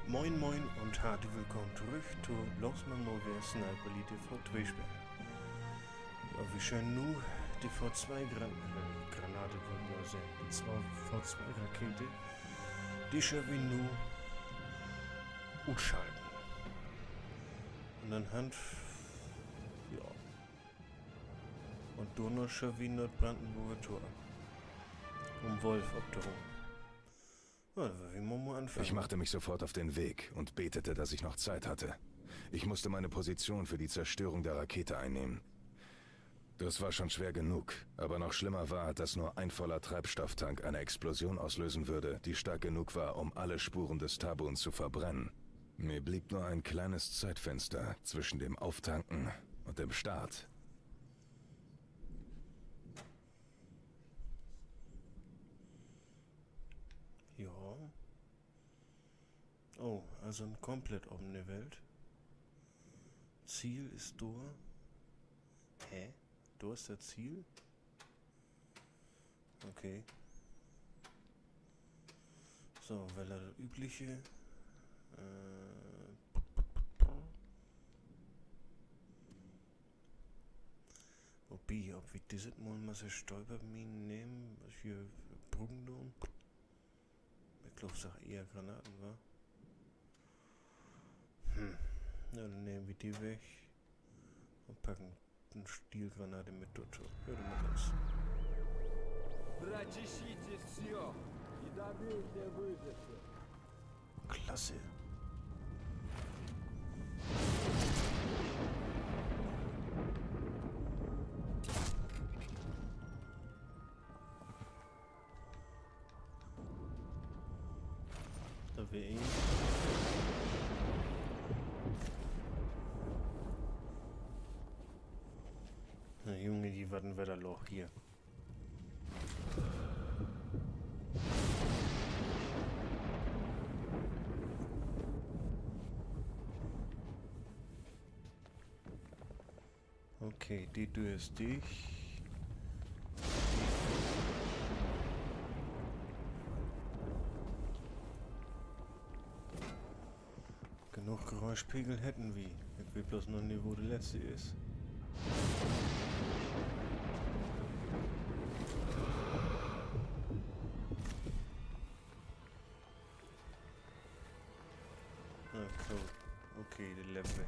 Moin Moin und herzlich willkommen zurück zu Langsam Nové Sniper Elite TV2 Spiel. Ja, wie schön nu die V2-Granate wollen wir sehen. Die V2-Rakete, die schon wie nu ausschalten. Und dann Hand, ja. Und du noch schon wie Nordbrandenburger Tor. Wolf ob der Rum. Ich machte mich sofort auf den Weg und betete, dass ich noch Zeit hatte. Ich musste meine Position für die Zerstörung der Rakete einnehmen. Das war schon schwer genug, aber noch schlimmer war, dass nur ein voller Treibstofftank eine Explosion auslösen würde, die stark genug war, um alle Spuren des Tabun zu verbrennen. Mir blieb nur ein kleines Zeitfenster zwischen dem Auftanken und dem Start. Ja. Oh, also ein komplett offene Welt. Ziel ist da. Hä? Da ist das Ziel? Okay. So, weil er das übliche... Wobei, ob wir dieses Mal so Stolperminen nehmen, was hier Brücken tun? Ich glaube, es ist eher Granaten, wa? Ja, dann nehmen wir die weg und packen eine Stielgranate mit dazu. Hör mal das. Klasse. Da wir ihn. Na Junge, die warten wir da Loch hier. Okay, die Tür ist dich. Genug Geräuschpegel hätten wir. Ich will bloß noch nicht, wo der letzte ist. Okay, der lebt weg.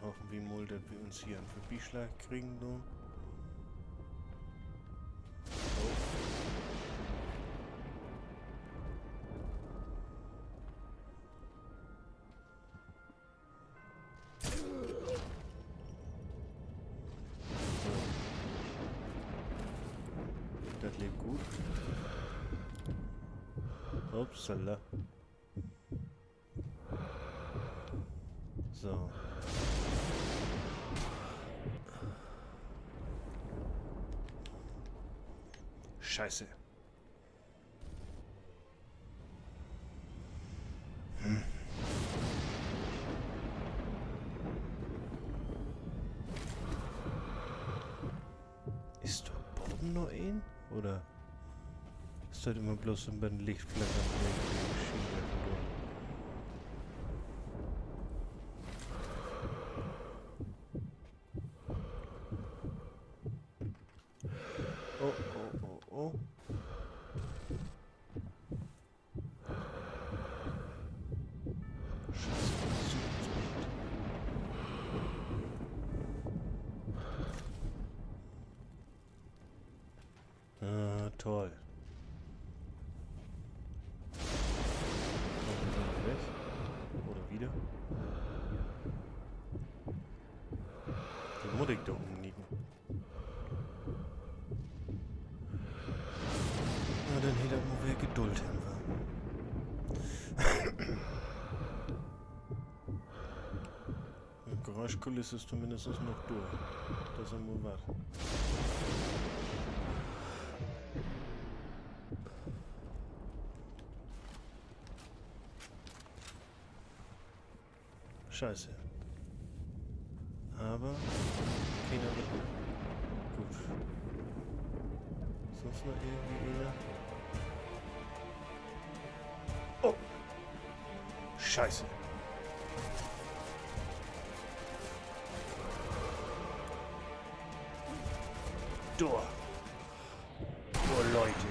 Hoffen wir mal, dass wir uns hier einen Vorbeischlag kriegen. Oh. Das lebt gut. Upsala. So. Scheiße. Ist doch Boden noch ein? Oder ist das immer bloß ein bisschen Lichtflackern wegen dem Schienenwerfer durch? Oh. Ah, toll. Weg. Oder wieder. Die muss ich da umnieten. Na, dann hätte er mal wieder Geduld haben wir. Die Geräuschkulisse ist zumindest noch durch. Das ist immer was. Scheiße. Aber keiner wird mehr. Gut. Sonst noch irgendwie einer? Oh! Scheiße. Tor. Oh, Leute.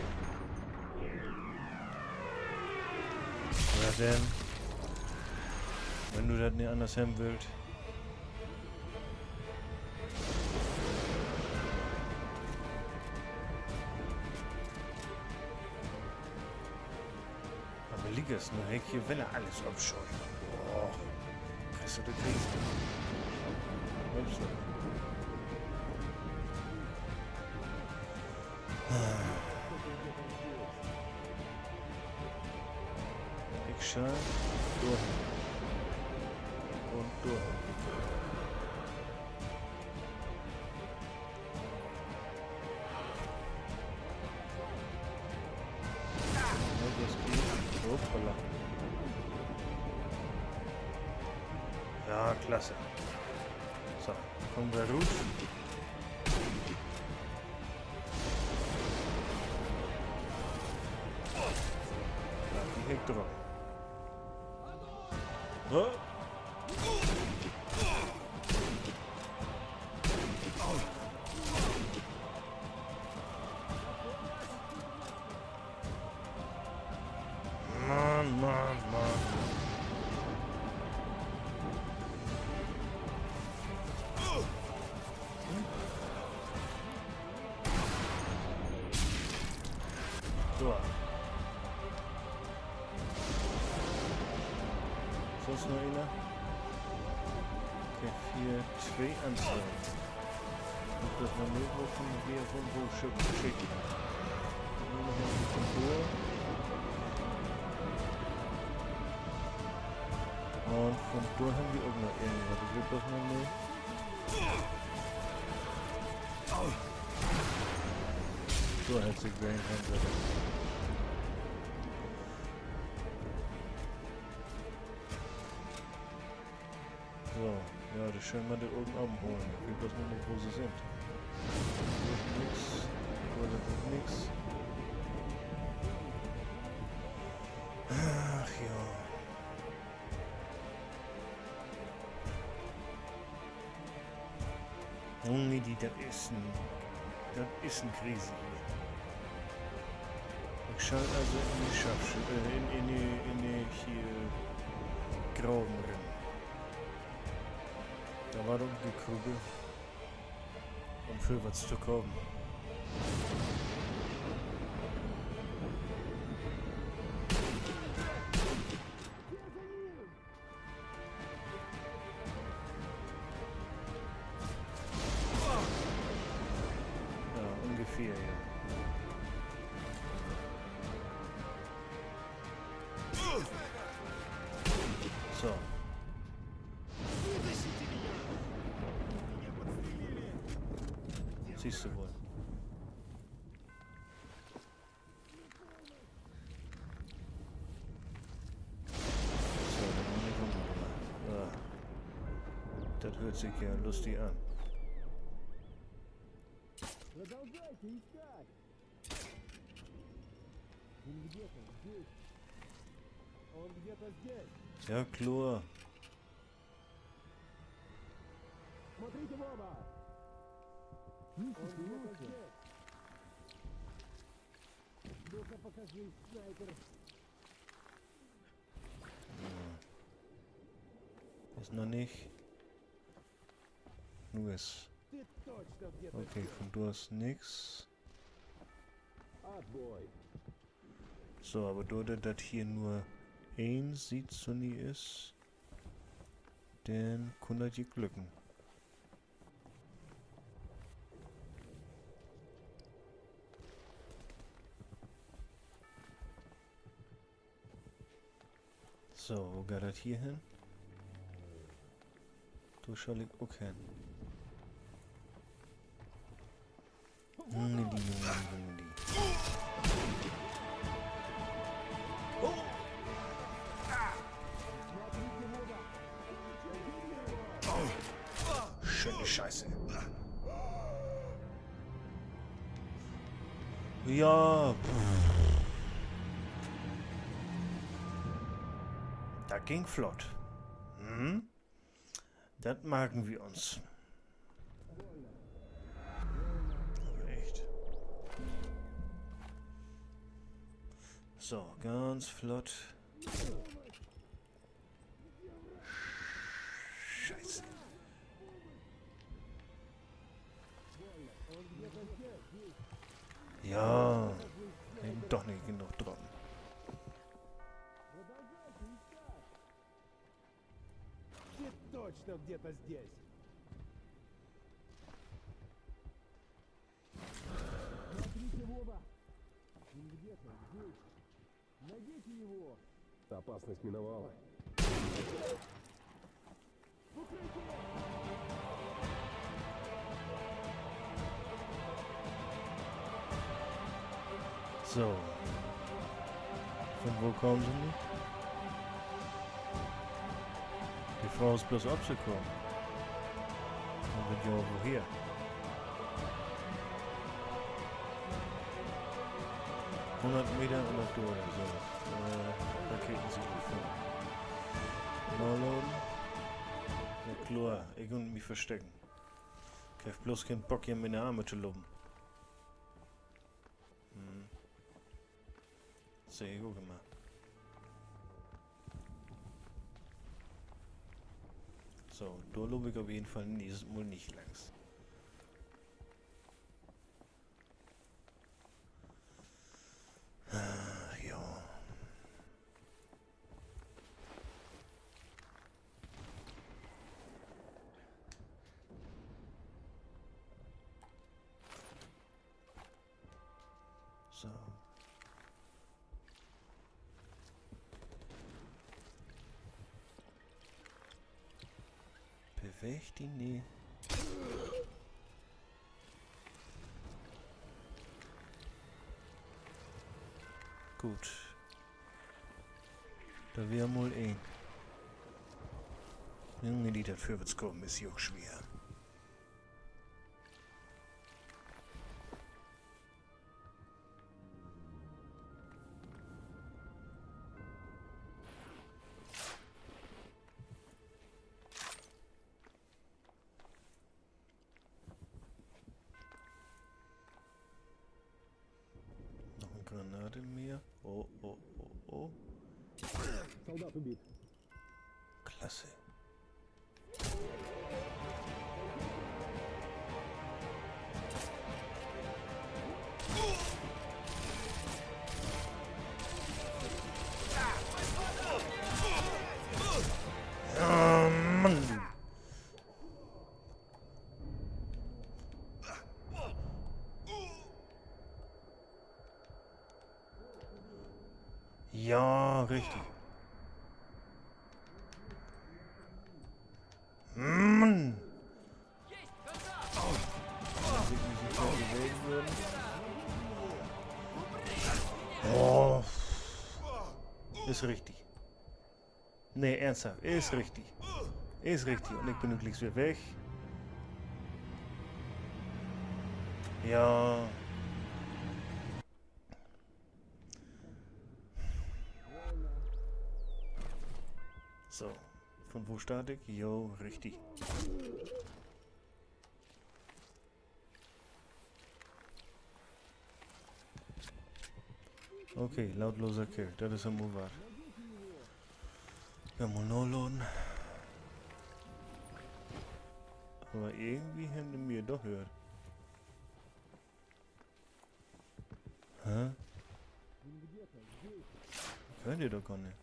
Na denn? Wenn du das nicht anders haben willst. Aber liegt es nur, hey, hier will er alles abscheuen. Boah. Kriegst du die Krise? Ups. Ich schau durch. Und durch. Das geht. Hoppala. Ja, klasse. So, kommen wir raus. Ja, die hängt drauf. Huh? Mann. So. Sonst noch einer? Okay, 4, 2 Anzeigen. Und das Manöver von wir von wo schicken. Nur noch ein bisschen durch. Und von dort haben wir auch noch irgendwas. Ich will das mal nicht. So hat sich Grain Hunter. So, ja, das schön mal da oben abholen. Ich will bloß noch nicht, wo sie sind. Oder nix. Ach ja. Junge, das ist ein Krise hier. Ich schaue also in die Scharfschüsse, in die hier Graben rein. Da war doch die Kugel, um für was zu kommen. Ja, ungefähr, ja. So. Siehst du wohl. So, dann haben wir runter. Das hört sich ja lustig an. Продолжайте искать! Он где-то здесь. Он где-то здесь. Ja, klar. Смотрите в оба! Он где-то здесь. Ну-ка покажи, снайпер. Ist noch nicht. Nur ist. Ты точно где-то Okay, von du hast nix. Отбой. So, aber da das hier nur ein Sitzuni ist, dann kann das hier glücken. So, wo geht das hier hin? Du soll ich auch hin. Junge, die. Schöne Scheiße. Ja. Das ging flott. Hm? Das merken wir uns. Aber echt. So, ganz flott. Scheiße. Ja, eben doch nicht genug Droppen. Ты точно где-то здесь. Смотрите в оба. Он где-то здесь. Найдите его. Опасность миновала. So. Von wo kommen sie nicht? Die Frau ist bloß abgekommen. Und wenn ja woher? Meter und auf die Uhr. So. Raketensilo 5. Downloaden. Ja klar, ich kann mich verstecken. Ich hab bloß keinen Bock hier meine Arme zu loben. Sehr gut gemacht. So, da lobe ich auf jeden Fall dieses Mal nicht langs. Ah, ja. So. Bewegt ihn nie. Gut. Da wäre mal ein. Junge, die dafür wird's kommen, ist auch schwer. Granate mehr. Oh, oh, oh, oh. Солдат убит. Klasse. Ja, Mann, du. Ja, richtig. Mann! Dass ich mich nicht mehr bewegen würde. Oh. Ist richtig. Nee, ernsthaft. Ist richtig. Ist richtig. Und ich bin glücklich wieder weg. Ja. So, von wo starte ich? Jo, richtig. Okay, lautloser Kill, das ist ein Move. Ja, mal nachladen. Aber irgendwie haben die mir doch gehört. Hä? Könnt ihr doch gar nicht.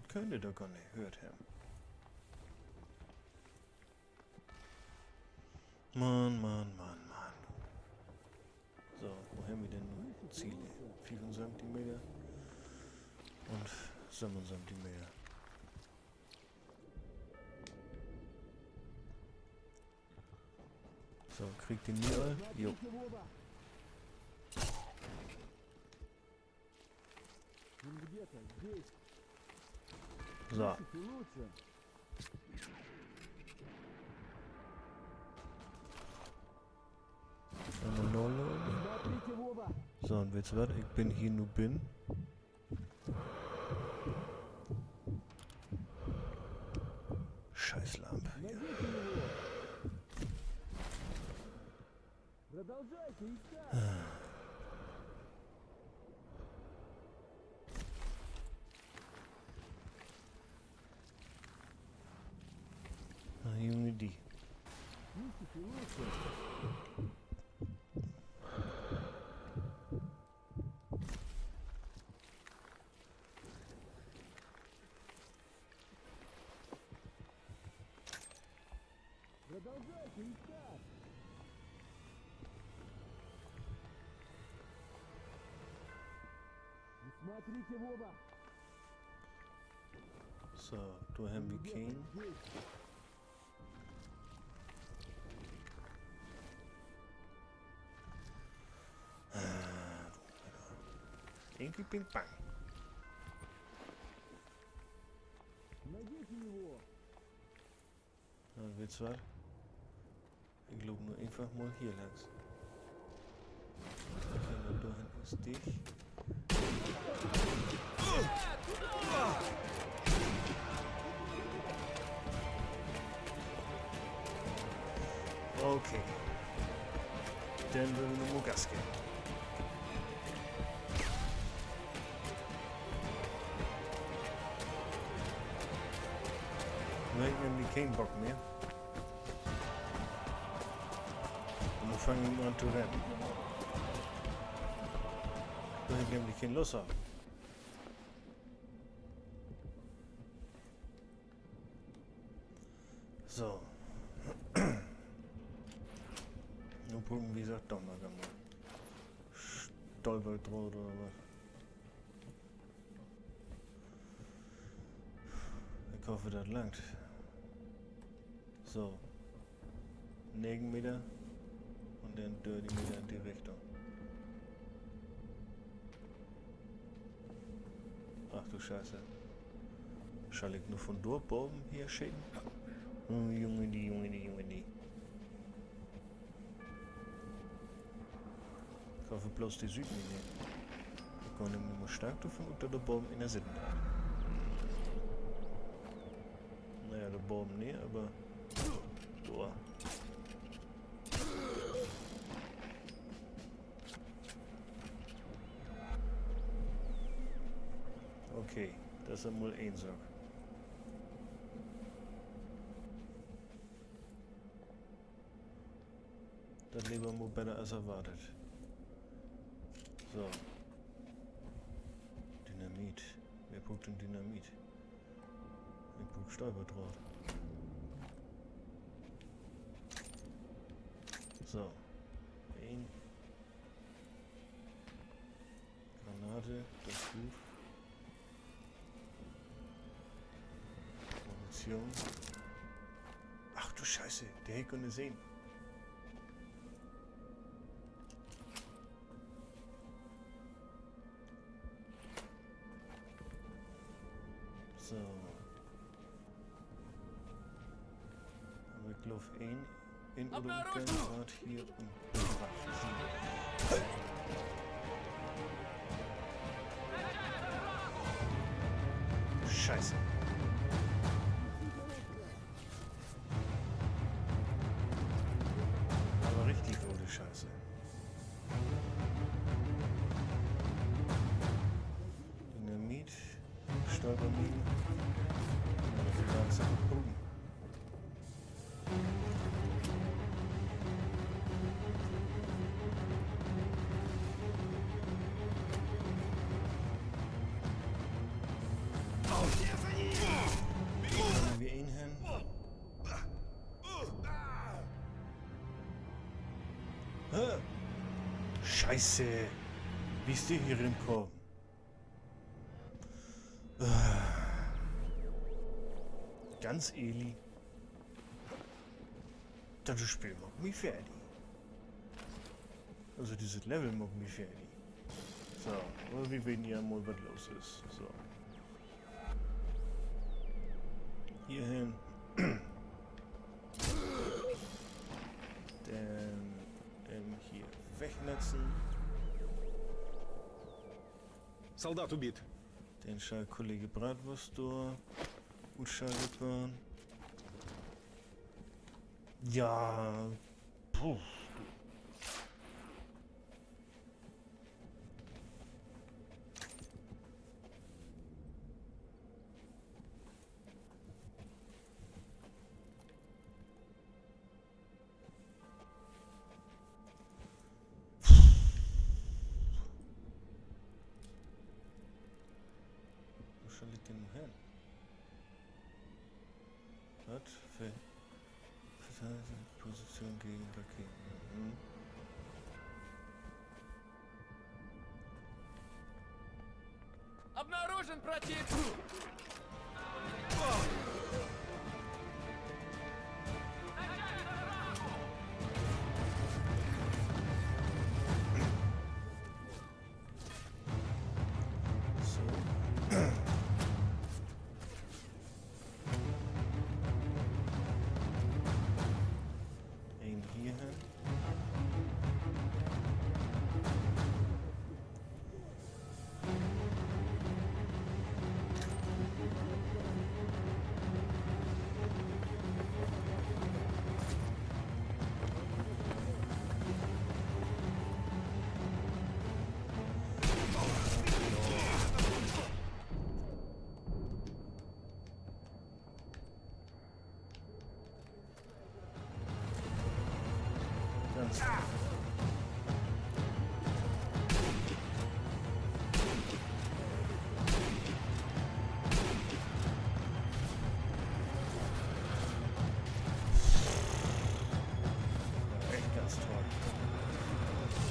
Könnt ihr doch gar nicht, hört her. Mann, Mann, Mann, Mann. So, wo haben wir denn nur Ziele? 4 cm und 7 cm. So, kriegt ihr mir all? Jo. Он где-то здесь. So. Лучше. Einmal Nolo. So, und weißt du was? Ich bin hier nur bin. Scheiß Lampe. Hier. Найдите его! Продолжайте искать! Na, Junge, die. Ищите лучше! Продолжайте искать! Не смотрите в оба! So, du haben wir keinen. Здесь! Inky Ping Pang. Найдите его! Na, weißt du was? Ich glaube nur einfach mal hier langs. Okay, na, da hinten ist dich. Okay. Dann würden wir nur Gas geben. Nu heb ik nämlich keinen Bock mehr. Und dann fangen wir an zu rennen. Da habe ich nämlich keine Lust auf. So. Nun gucken, wie gesagt, doch mal mal. Stolpert droht oder was. Ich hoffe, das langt. So. 9 Meter und dann 30 Meter in die Richtung. Ach du Scheiße. Soll ich nur von dort oben hier schicken? Oh, Junge, die. Ich hoffe bloß die Süden nicht nehmen. Ich kann nämlich mal stark davon unter der Baum in der Sitten. Naja, der Baum nicht, aber... Boah. Okay, das ist mal ein Sack. Das lieber mal besser als erwartet. So. Dynamit. Wer guckt denn Dynamit? Ich guck Stolperdraht. So. Ein. Granate, das ist gut. Munition. Ach du Scheiße, der hätte können sehen. So. Aber ich glaube, in oder unten Grad hier und Scheiße. Aber richtig gute Scheiße. Dynamit, Stolperminen. Langsam gucken. Wir ihn hin. Scheiße. Wie ist der hier im Korb? Ganz ehrlich. Das Spiel macht mich fertig. Also dieses Level macht mich fertig. So, aber wir werden ja mal, was los ist. So. Hierhin. Dann hier wegnetzen. Солдат убит. Den scheint Kollege Bratwurst da geschaltet worden. Ja. Puh. Wo liegt denn hin? Was? Position gegen Raketen. Mhm. Обнаружен противник! Ein hier hin. Ganz echt ganz toll.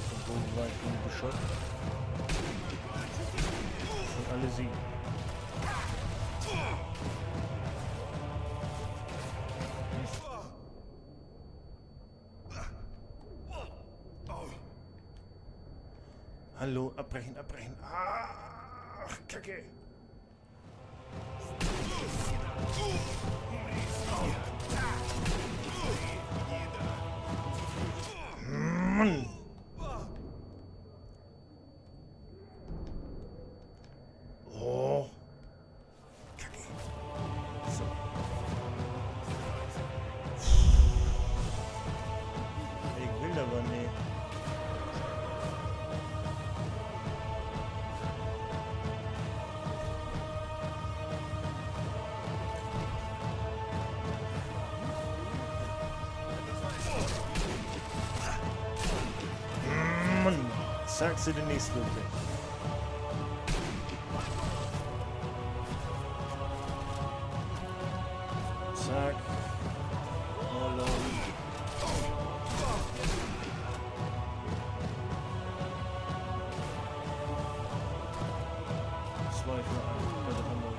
Von Boden weit und Beschuss. Und alle siegen. Hallo, abbrechen, abbrechen. Ach, Kacke. Mann. Oh. Kacke. So. Ich will aber nicht. Mann, sagst du den nächsten Loop. Zack. Hallo. Zwei für einen, bei der Hamburg.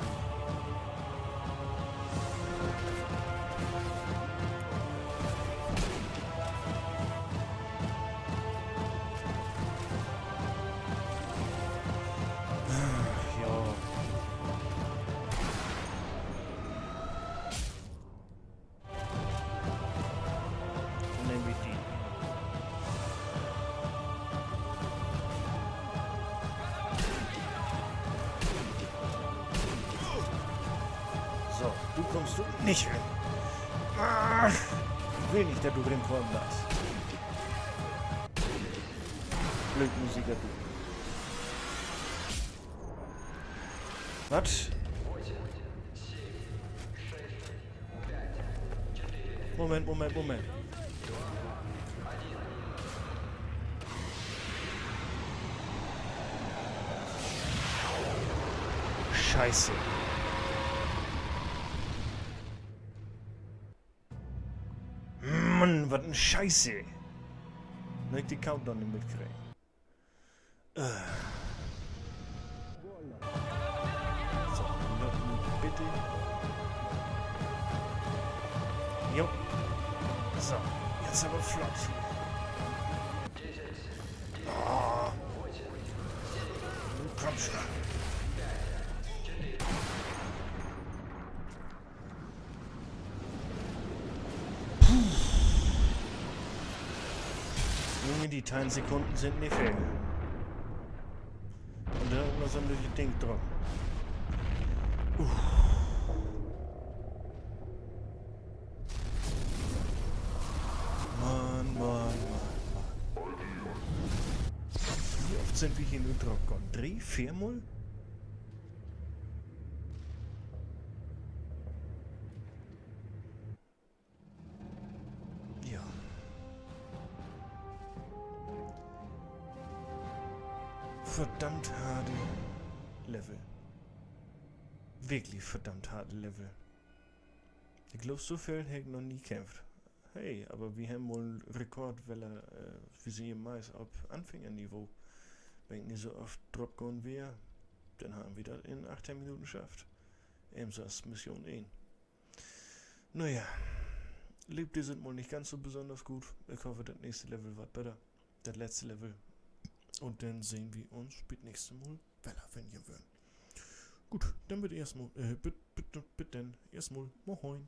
So, du kommst du nicht hin. Ah, ich will nicht, dass du drin kommen darfst. Blödmusiker, du. Was? Moment, Moment, Moment. Scheiße. Mann, was ein Scheiße. Wenn ich die Countdown nicht mitkriege. So, bitte. Jo. So, jetzt aber flott hier. Oh. Komm schon. Junge, die Teilsekunden sind nicht fair. Und da hat noch so ein bisschen Ding dran. Mann. Wie oft sind wir hier nur drauf gekommen? 3, 4 Mal? Ja. Verdammt harte Level. Wirklich verdammt harte Level. Ich glaube, so viel hätte ich noch nie gekämpft. Hey, aber wir haben wohl einen Rekord, weil wir sind ja meist auf Anfängerniveau. Wenn ich nicht so oft drop gehen wäre, dann haben wir das in 18 Minuten geschafft. Ebenso als Mission 1. Naja, Liebte sind wohl nicht ganz so besonders gut. Ich hoffe, das nächste Level wird besser. Das letzte Level. Und dann sehen wir uns bis nächstes Mal, wenn ihr wollt. Gut, dann bitte erstmal, bitte erstmal, moin.